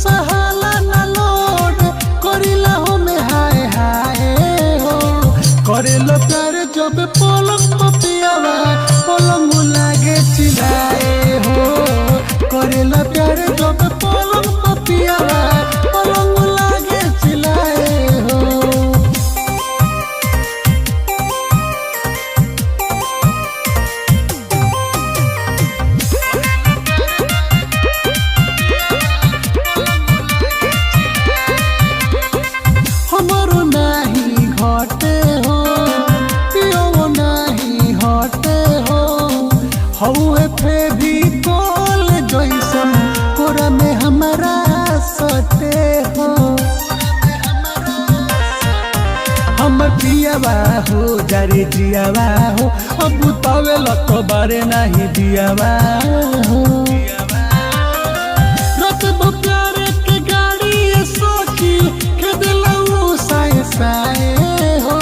सहाला ना लोड करिला हो में हाय हाय हो करेला प्यार जब पलंग पपियावा पलंग लागे चिल्लाए हो करेला प्यार जब पलंग पपियावा पलंग लागे चिल्लाए हो। हमारो नहीं घटे हो पियो नहीं हटे हो हौए फे भी कोल जैसन कोरा में हमारा सटे हो हमर पियावा हो जारे जियावा हो अब तवे लत बारे नहीं दियावा हो रत प्यार के गाड़ी सोची खेदलऊ साए साए हो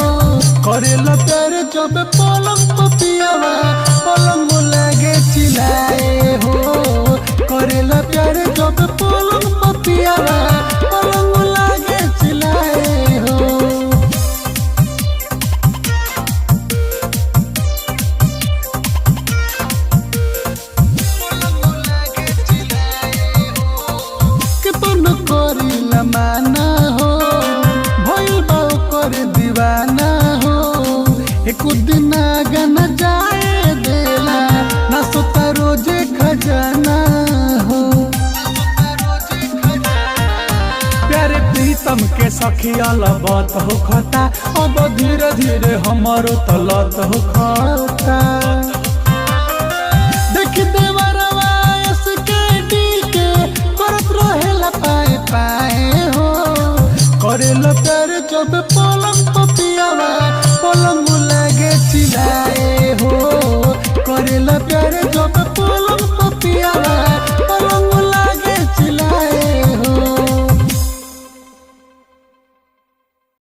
करेला प्यार जब पलंग पपियावा पलंग लागे चिल्लाए हो करेला प्यार जब पलंग पपियावा पलंग लागे चिल्लाए हो। करिला माना हो भइल बा कर दीवाना हो एक दिन गाना जाए देला ना सोता रोजे खजाना हो प्यारे प्रीतम के सखिया लबत हो खता अब धीरे धीरे हमारो तलत हो खता देख देवरवा इसके डी के करत रहेला पाए पाए हो करेला प्यार जब पलंग पपियावा पलंग लागे चिल्लाए